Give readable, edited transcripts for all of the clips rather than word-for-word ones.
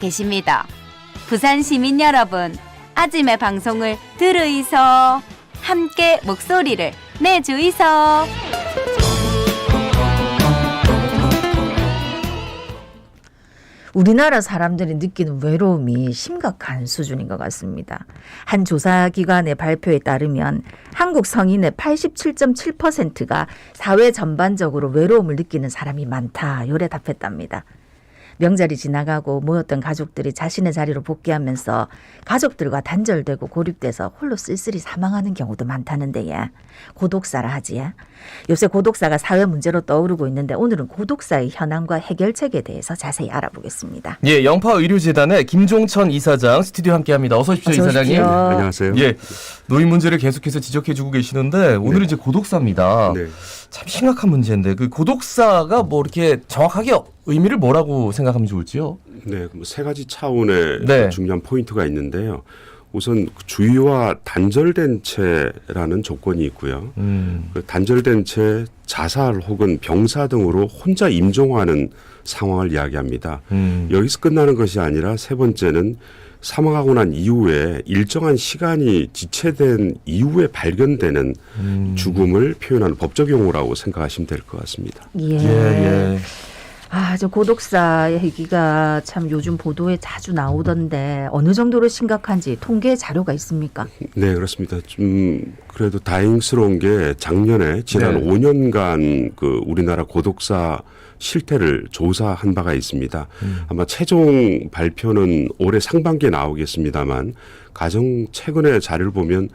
계십니다. 부산 시민 여러분, 아침의 방송을 들으이소. 함께 목소리를 내주이소. 우리나라 사람들이 느끼는 외로움이 심각한 수준인 것 같습니다. 한 조사기관의 발표에 따르면 한국 성인의 87.7%가 사회 전반적으로 외로움을 느끼는 사람이 많다. 요래 답했답니다. 명절이 지나가고 모였던 가족들이 자신의 자리로 복귀하면서 가족들과 단절되고 고립돼서 홀로 쓸쓸히 사망하는 경우도 많다는데 고독사라 하지. 요새 고독사가 사회 문제로 떠오르고 있는데 오늘은 고독사의 현황과 해결책에 대해서 자세히 알아보겠습니다. 예, 영파의료재단의 김종천 이사장 스튜디오 함께합니다. 어서 오십시오, 이사장님. 네, 안녕하세요. 예, 노인 문제를 계속해서 지적해주고 계시는데 오늘은 이제 고독사입니다. 네. 참 심각한 문제인데 그 고독사가 뭐 이렇게 정확하게 의미를 뭐라고 생각하면 좋을지요? 네, 세 가지 차원의 네. 중요한 포인트가 있는데요. 우선 주위와 단절된 채라는 조건이 있고요. 그 단절된 채 자살 혹은 병사 등으로 혼자 임종하는 상황을 이야기합니다. 여기서 끝나는 것이 아니라 세 번째는 사망하고 난 이후에 일정한 시간이 지체된 이후에 발견되는 죽음을 표현하는 법적 용어라고 생각하시면 될 것 같습니다. 예. 저 고독사 얘기가 참 요즘 보도에 자주 나오던데 어느 정도로 심각한지 통계 자료가 있습니까? 네, 그렇습니다. 좀 그래도 다행스러운 게 작년에 지난 5년간 그 우리나라 고독사 실태를 조사한 바가 있습니다. 아마 최종 발표는 올해 상반기에 나오겠습니다만 가장 최근의 자료를 보면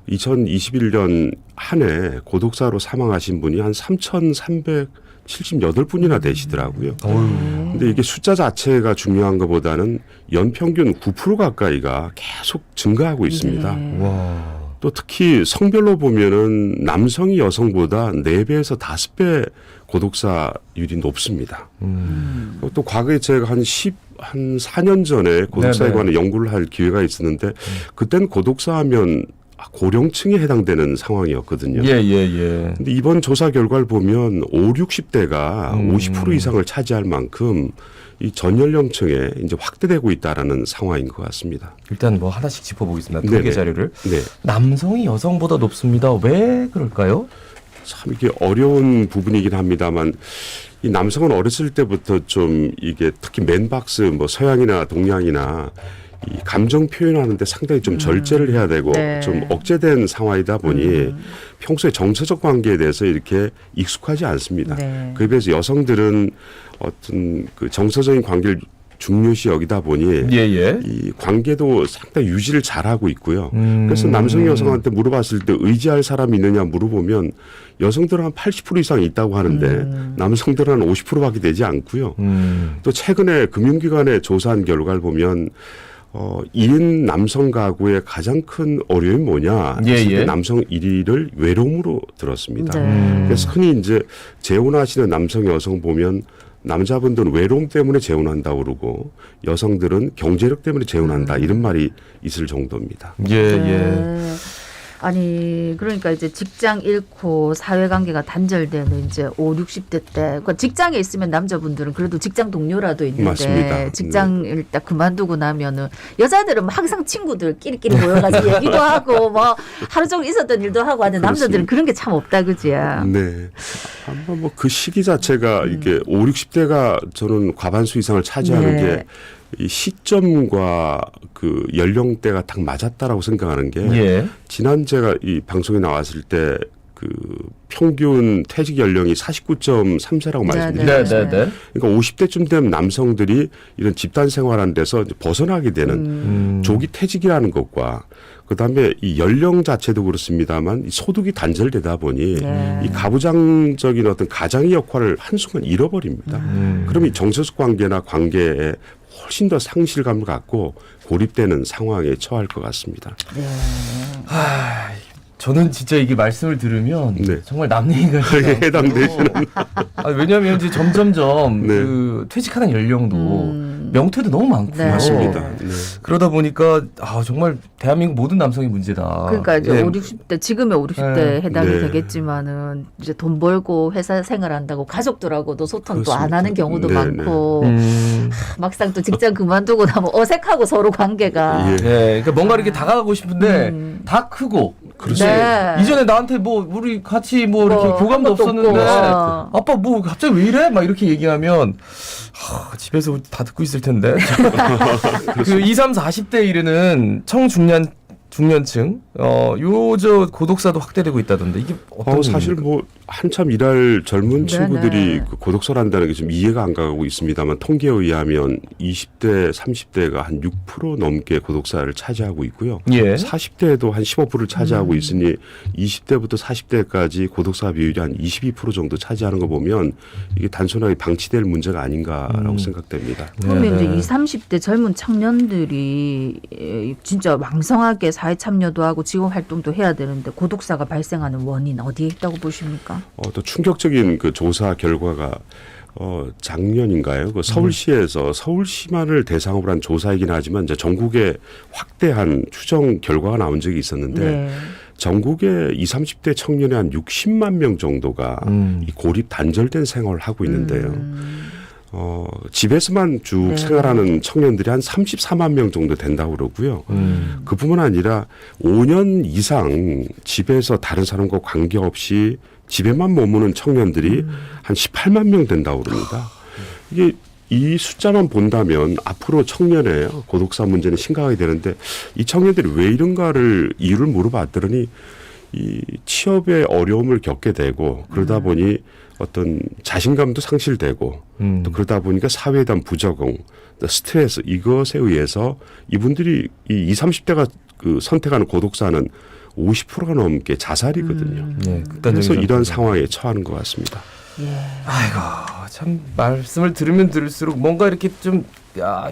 2021년 한 해 고독사로 사망하신 분이 한 3,378분이나 되시더라고요. 근데 이게 숫자 자체가 중요한 것보다는 연평균 9% 가까이가 계속 증가하고 있습니다. 와. 또 특히 성별로 보면은 남성이 여성보다 4배에서 5배 고독사율이 높습니다. 또 과거에 제가 한 4년 전에 고독사에 관한 연구를 할 기회가 있었는데 그때는 고독사 하면 고령층에 해당되는 상황이었거든요. 예. 근데 이번 조사 결과를 보면 5, 60대가 50% 이상을 차지할 만큼 이 전 연령층에 이제 확대되고 있다라는 상황인 것 같습니다. 일단 뭐 하나씩 짚어보겠습니다. 통계 네네. 자료를. 네. 남성이 여성보다 높습니다. 왜 그럴까요? 참 이게 어려운 부분이긴 합니다만 이 남성은 어렸을 때부터 좀 이게 특히 맨박스 뭐 서양이나 동양이나 이 감정 표현하는데 상당히 좀 절제를 해야 되고 좀 억제된 상황이다 보니 평소에 정서적 관계에 대해서 이렇게 익숙하지 않습니다. 그에 비해서 여성들은 어떤 그 정서적인 관계를 중요시 여기다 보니 이 관계도 상당히 유지를 잘하고 있고요. 그래서 남성이 여성한테 물어봤을 때 의지할 사람이 있느냐 물어보면 여성들은 한 80% 이상 있다고 하는데 남성들은 한 50%밖에 되지 않고요. 또 최근에 금융기관에 조사한 결과를 보면 1인 남성 가구의 가장 큰 어려움이 뭐냐 했을 때 남성 1위를 외로움으로 들었습니다. 그래서 흔히 이제 재혼하시는 남성 여성 보면 남자분들은 외로움 때문에 재혼한다고 그러고 여성들은 경제력 때문에 재혼한다 이런 말이 있을 정도입니다. 예. 아니 그러니까 이제 직장 잃고 사회관계가 단절되는 이제 5, 60대 때 그러니까 직장에 있으면 남자분들은 그래도 직장 동료라도 있는데 맞습니다. 직장을 딱 그만두고 나면은 여자들은 뭐 항상 친구들끼리 모여가지고 얘기도 하고 뭐 하루 종일 있었던 일도 하고 하는데 남자들은 그런 게 참 없다 그지야. 네. 아마 뭐 그 시기 자체가 이게 5, 60대가 저는 과반수 이상을 차지하는 게 이 시점과 그 연령대가 딱 맞았다라고 생각하는 게 지난 제가 이 방송에 나왔을 때 그 평균 퇴직 연령이 49.3세라고 말씀드렸습니다. 그러니까 50대쯤 되면 남성들이 이런 집단 생활하는 데서 이제 벗어나게 되는 조기 퇴직이라는 것과 그다음에 이 연령 자체도 그렇습니다만 이 소득이 단절되다 보니 이 가부장적인 어떤 가장의 역할을 한순간 잃어버립니다. 그럼 이 정서적 관계나 관계에 훨씬 더 상실감을 갖고 고립되는 상황에 처할 것 같습니다. 저는 진짜 이게 말씀을 들으면 네. 정말 남 얘기가 해당되시는. 왜냐하면 이제 점점점 네. 그 퇴직하는 연령도 명퇴도 너무 많고요. 네. 맞습니다. 네. 그러다 보니까 정말 대한민국 모든 남성의 문제다. 그러니까 이제 예. 5, 60대 지금의 5, 60대 네. 해당이 네. 되겠지만은 이제 돈 벌고 회사 생활한다고 가족들하고도 소통도 안 그렇습니다. 하는 경우도 네, 많고 막상 또 직장 그만두고 나면 어색하고 서로 관계가 예. 그러니까 뭔가 이렇게 다가가고 싶은데 다 크고. 그렇죠. 네. 이전에 나한테 뭐 우리 같이 뭐 이렇게 뭐 교감도 한 것도 없었는데 없고. 아빠 뭐 갑자기 왜 이래? 막 이렇게 얘기하면 집에서 다 듣고 있을 텐데. 그 20, 30, 40대 이르는 중년층 요 고독사도 확대되고 있다던데 이게 어떤 사실 뭐 한참 일할 젊은 네네. 친구들이 그 고독사를 한다는 게 좀 이해가 안 가고 있습니다만 통계에 의하면 20대, 30대가 한 6% 넘게 고독사를 차지하고 있고요. 예. 40대에도 한 15%를 차지하고 있으니 20대부터 40대까지 고독사 비율이 한 22% 정도 차지하는 거 보면 이게 단순하게 방치될 문제가 아닌가라고 생각됩니다. 그러면 네. 이제 20, 30대 젊은 청년들이 진짜 왕성하게 사회 참여도 하고 지원 활동도 해야 되는데 고독사가 발생하는 원인 어디에 있다고 보십니까? 또 충격적인 그 조사 결과가 작년인가요? 그 서울시에서 서울시만을 대상으로 한 조사이긴 하지만 이제 전국에 확대한 추정 결과가 나온 적이 있었는데 네. 전국의 20, 30대 청년의 한 60만 명 정도가 이 고립 단절된 생활을 하고 있는데요. 집에서만 쭉 네. 생활하는 청년들이 한 34만 명 정도 된다고 그러고요. 그뿐만 아니라 5년 이상 집에서 다른 사람과 관계없이 집에만 머무는 청년들이 한 18만 명 된다고 그럽니다. 이게 이 숫자만 본다면 앞으로 청년의 고독사 문제는 심각하게 되는데 이 청년들이 왜 이런가를 이유를 물어봤더니 이 취업에 어려움을 겪게 되고 그러다 보니 어떤 자신감도 상실되고 또 그러다 보니까 사회에 대한 부적응, 또 스트레스 이것에 의해서 이분들이 이 20, 30대가 그 선택하는 고독사는 50%가 넘게 자살이거든요. 네, 그래서 이런 상태죠. 상황에 처하는 것 같습니다. 아이고 참 말씀을 들으면 들을수록 뭔가 이렇게 좀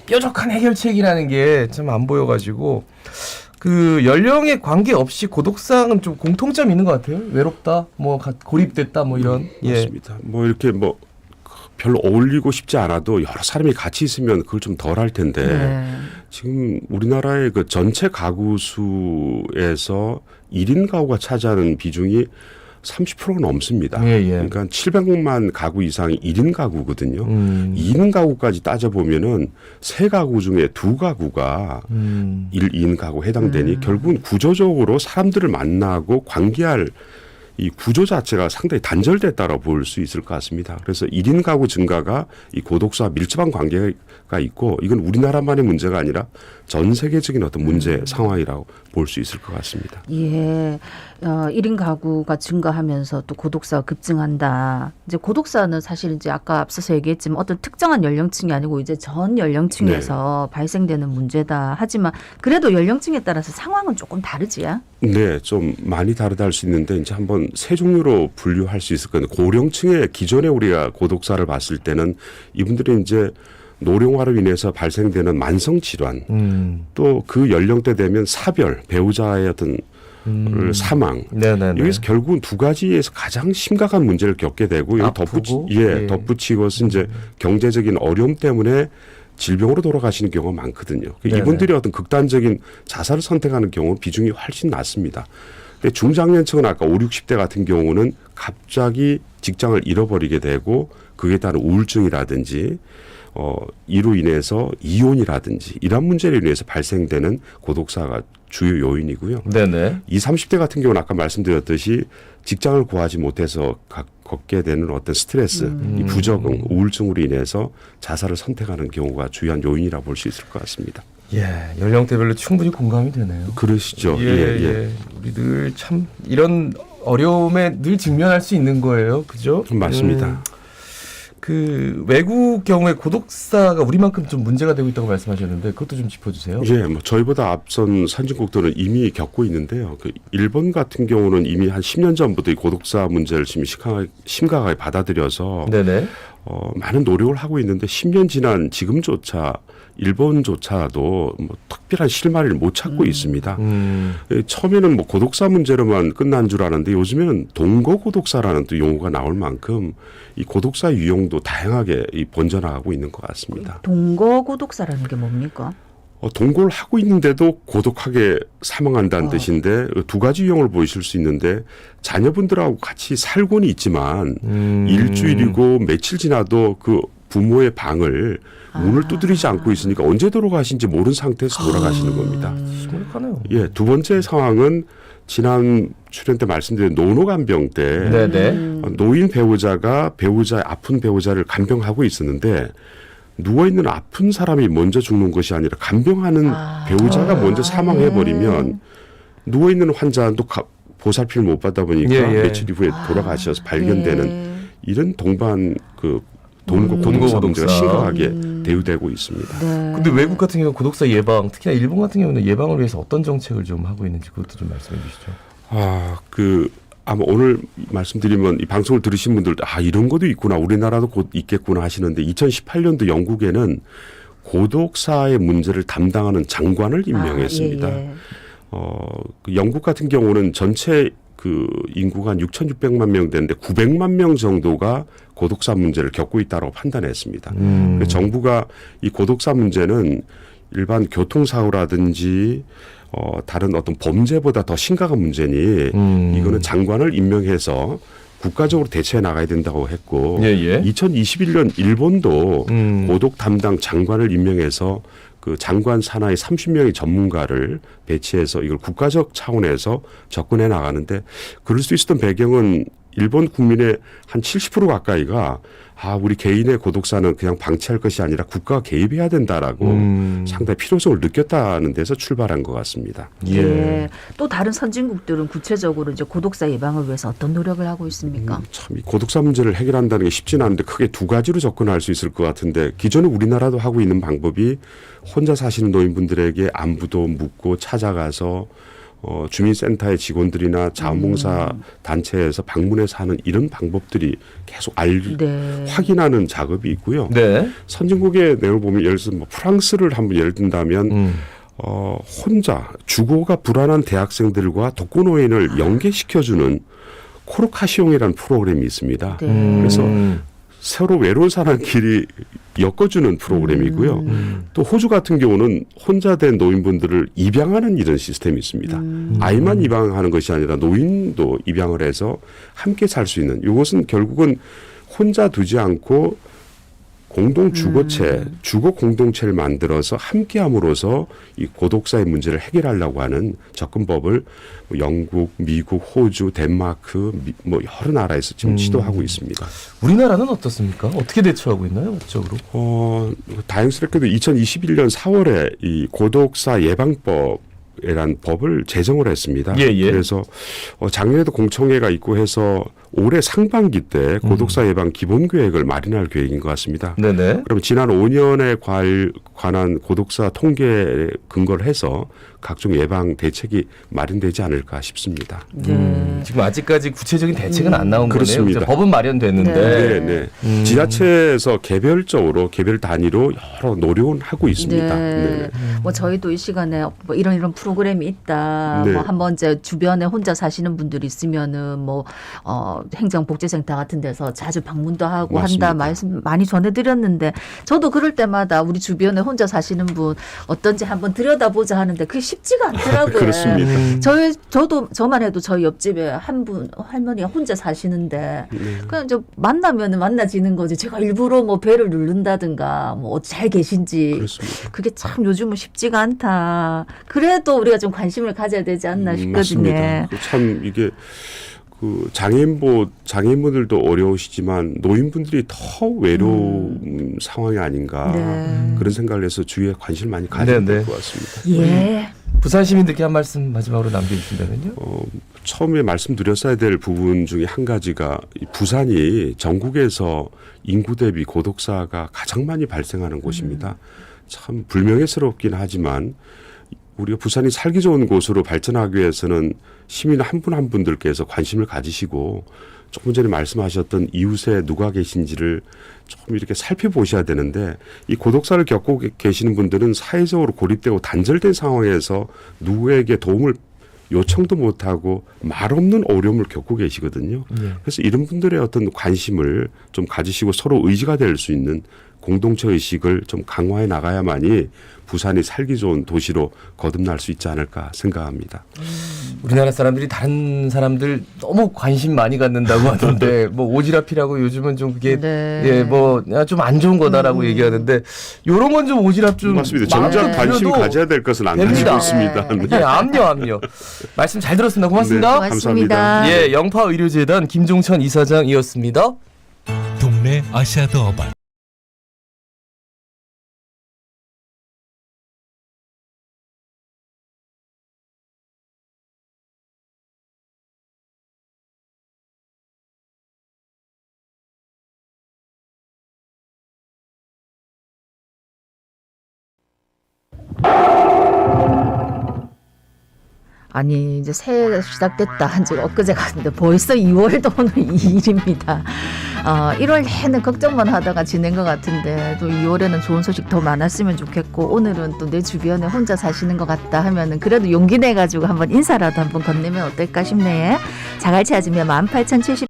뾰족한 해결책이라는 게 참 안 보여가지고 그 연령에 관계없이 고독상은 좀 공통점이 있는 것 같아요. 외롭다, 뭐 고립됐다, 뭐 이런. 맞습니다. 뭐 이렇게 뭐 별로 어울리고 싶지 않아도 여러 사람이 같이 있으면 그걸 좀 덜 할 텐데 네. 지금 우리나라의 그 전체 가구 수에서 1인 가구가 차지하는 비중이 30%가 넘습니다. 예, 예. 그러니까 700만 가구 이상이 1인 가구거든요. 2인 가구까지 따져보면은 3가구 중에 2가구가 1인 가구 해당되니 결국은 구조적으로 사람들을 만나고 관계할 이 구조 자체가 상당히 단절됐다라고 볼 수 있을 것 같습니다. 그래서 1인 가구 증가가 이 고독사와 밀접한 관계가 있고 이건 우리나라만의 문제가 아니라 전 세계적인 어떤 문제 상황이라고 볼 수 있을 것 같습니다. 예. 1인 가구가 증가하면서 또 고독사가 급증한다. 이제 고독사는 사실 이제 아까 앞서서 얘기했지만 어떤 특정한 연령층이 아니고 이제 전 연령층에서 발생되는 문제다. 하지만 그래도 연령층에 따라서 상황은 조금 다르지요? 네, 좀 많이 다르다 할 수 있는데 이제 한번 세 종류로 분류할 수 있을 건데 고령층의 기존에 우리가 고독사를 봤을 때는 이분들이 이제 노령화로 인해서 발생되는 만성 질환 또 그 연령대 되면 사별 배우자의 어떤 사망 네네네. 여기서 결국은 두 가지에서 가장 심각한 문제를 겪게 되고 여기 아프고, 덧붙이고서 이제 경제적인 어려움 때문에 질병으로 돌아가시는 경우가 많거든요. 네네. 이분들이 어떤 극단적인 자살을 선택하는 경우 비중이 훨씬 낮습니다. 근데 중장년층은 아까 5, 60대 같은 경우는 갑자기 직장을 잃어버리게 되고 그에 따른 우울증이라든지 이로 인해서 이혼이라든지 이런 문제로 인해서 발생되는 고독사가 주요 요인이고요. 네네. 20, 30대 같은 경우는 아까 말씀드렸듯이 직장을 구하지 못해서 겪게 되는 어떤 스트레스, 이 부적응, 우울증으로 인해서 자살을 선택하는 경우가 주요한 요인이라고 볼 수 있을 것 같습니다. 예, 연령대별로 충분히 공감이 되네요. 그러시죠. 예. 우리 늘 참 이런 어려움에 늘 직면할 수 있는 거예요. 그죠? 맞습니다. 그 외국 경우에 고독사가 우리만큼 좀 문제가 되고 있다고 말씀하셨는데 그것도 좀 짚어주세요. 예, 뭐 저희보다 앞선 선진국들은 이미 겪고 있는데요. 그 일본 같은 경우는 이미 한 10년 전부터 이 고독사 문제를 지금 심각하게 받아들여서 네네. 많은 노력을 하고 있는데 10년 지난 지금조차 일본조차도 뭐 특별한 실마리를 못 찾고 있습니다. 처음에는 뭐 고독사 문제로만 끝난 줄 알았는데 요즘에는 동거 고독사라는 또 용어가 나올 만큼 이 고독사 유형도 다양하게 번져나가고 있는 것 같습니다. 동거 고독사라는 게 뭡니까? 동거를 하고 있는데도 고독하게 사망한다는 뜻인데 두 가지 유형을 보이실 수 있는데 자녀분들하고 같이 살고는 있지만 일주일이고 며칠 지나도 그 부모의 방을 문을 두드리지 않고 있으니까 언제 돌아가신지 모르는 상태에서 돌아가시는 겁니다. 심각하네요. 예, 두 번째 상황은 지난 출연 때 말씀드린 노노간병 때 네네. 노인 배우자가 아픈 배우자를 간병하고 있었는데 누워있는 아픈 사람이 먼저 죽는 것이 아니라 간병하는 배우자가 먼저 사망해버리면 누워있는 환자도 보살피를 못 받다 보니까 며칠 이후에 돌아가셔서 발견되는 이런 동반 동거 고독사 문제가 심각하게 대두되고 있습니다. 네. 근데 외국 같은 경우 고독사 예방, 특히나 일본 같은 경우는 예방을 위해서 어떤 정책을 좀 하고 있는지 그것도 좀 말씀해 주시죠. 아마 오늘 말씀드리면 이 방송을 들으신 분들도 이런 것도 있구나, 우리나라도 곧 있겠구나 하시는데 2018년도 영국에는 고독사의 문제를 담당하는 장관을 임명했습니다. 예. 그 영국 같은 경우는 전체 그 인구가 한 6,600만 명 되는데 900만 명 정도가 고독사 문제를 겪고 있다고 판단했습니다. 그래서 정부가 이 고독사 문제는 일반 교통사고라든지 다른 어떤 범죄보다 더 심각한 문제니 이거는 장관을 임명해서 국가적으로 대처해 나가야 된다고 했고 2021년 일본도 고독 담당 장관을 임명해서 그 장관 산하의 30명의 전문가를 배치해서 이걸 국가적 차원에서 접근해 나가는데 그럴 수 있었던 배경은 일본 국민의 한 70% 가까이가 우리 개인의 고독사는 그냥 방치할 것이 아니라 국가가 개입해야 된다라고 상당히 필요성을 느꼈다는 데서 출발한 것 같습니다. 예. 또 다른 선진국들은 구체적으로 이제 고독사 예방을 위해서 어떤 노력을 하고 있습니까? 참 이 고독사 문제를 해결한다는 게 쉽지는 않은데 크게 두 가지로 접근할 수 있을 것 같은데 기존에 우리나라도 하고 있는 방법이 혼자 사시는 노인분들에게 안부도 묻고 찾아가서 주민센터의 직원들이나 자원봉사 단체에서 방문해서 하는 이런 방법들이 계속 확인하는 작업이 있고요. 네. 선진국의 내용을 보면 예를 들어서 프랑스를 한번 예를 든다면 혼자 주거가 불안한 대학생들과 독거노인을 연계시켜주는 코르카시옹이라는 프로그램이 있습니다. 그래서 서로 외로운 사람끼리 엮어주는 프로그램이고요. 또 호주 같은 경우는 혼자 된 노인분들을 입양하는 이런 시스템이 있습니다. 아이만 입양하는 것이 아니라 노인도 입양을 해서 함께 살 수 있는 이것은 결국은 혼자 두지 않고 공동 주거체, 주거 공동체를 만들어서 함께함으로써 이 고독사의 문제를 해결하려고 하는 접근법을 영국, 미국, 호주, 덴마크 뭐 여러 나라에서 지금 시도하고 있습니다. 우리나라는 어떻습니까? 어떻게 대처하고 있나요, 법적으로? 다행스럽게도 2021년 4월에 이 고독사 예방법이란 법을 제정을 했습니다. 그래서 작년에도 공청회가 있고 해서 올해 상반기 때 고독사 예방 기본계획을 마련할 계획인 것 같습니다. 네네. 그럼 지난 5년에 관한 고독사 통계에 근거를 해서 각종 예방 대책이 마련되지 않을까 싶습니다. 지금 아직까지 구체적인 대책은 안 나온 그렇습니다. 거네요. 법은 마련됐는데. 지자체에서 개별 단위로 여러 노력은 하고 있습니다. 네. 뭐 저희도 이 시간에 뭐 이런 프로그램이 있다. 뭐 한번 이제 주변에 혼자 사시는 분들이 있으면은 뭐 행정복지센터 같은 데서 자주 방문도 하고 맞습니다. 한다 말씀 많이 전해드렸는데 저도 그럴 때마다 우리 주변에 혼자 사시는 분 어떤지 한번 들여다보자 하는데 그게 쉽지가 않더라고요. 그렇습니다. 저만 해도 저희 옆집에 한 분 할머니가 혼자 사시는데 그냥 저 만나면 만나지는 거지. 제가 일부러 뭐 배를 누른다든가 뭐 잘 계신지 그렇습니다. 그게 참 요즘은 쉽지가 않다. 그래도 우리가 좀 관심을 가져야 되지 않나 싶거든요. 맞습니다. 참 이게 그 장애인분들도 어려우시지만 노인분들이 더 외로운 상황이 아닌가 그런 생각을 해서 주위에 관심을 많이 가져야 될 것 같습니다. 예. 부산 시민들께 한 말씀 마지막으로 남겨주신다면요? 처음에 말씀드렸어야 될 부분 중에 한 가지가 부산이 전국에서 인구 대비 고독사가 가장 많이 발생하는 곳입니다. 참 불명예스럽긴 하지만 우리가 부산이 살기 좋은 곳으로 발전하기 위해서는 시민 한 분 한 분들께서 관심을 가지시고 조금 전에 말씀하셨던 이웃에 누가 계신지를 조금 이렇게 살펴보셔야 되는데 이 고독사를 겪고 계시는 분들은 사회적으로 고립되고 단절된 상황에서 누구에게 도움을 요청도 못하고 말 없는 어려움을 겪고 계시거든요. 그래서 이런 분들의 어떤 관심을 좀 가지시고 서로 의지가 될 수 있는 공동체 의식을 좀 강화해 나가야만이 부산이 살기 좋은 도시로 거듭날 수 있지 않을까 생각합니다. 우리나라 사람들이 다른 사람들 너무 관심 많이 갖는다고 하던데 뭐 오지랖이라고 요즘은 좀 그게 네. 예, 뭐 좀 안 좋은 거다라고 얘기하는데 요런 건 좀 오지랖 좀 맞습니다. 정작 마음에 관심 들여도 가져야 될 것은 안 됩니다. 가지고 있습니다. 네. 네. 예, 압력. 말씀 잘 들었습니다. 고맙습니다. 네. 고맙습니다. 감사합니다. 예, 영파의료재단 김종천 이사장이었습니다. 동네 아시아드 어반 아니 이제 새해가 시작됐다 한 지가 엊그제 갔는데 벌써 2월도 오늘 2일입니다. 1월 내내 걱정만 하다가 지낸 것 같은데 또 2월에는 좋은 소식 더 많았으면 좋겠고 오늘은 또 내 주변에 혼자 사시는 것 같다 하면은 그래도 용기 내가지고 한번 인사라도 한번 건네면 어떨까 싶네. 자갈치 아줌마 18,070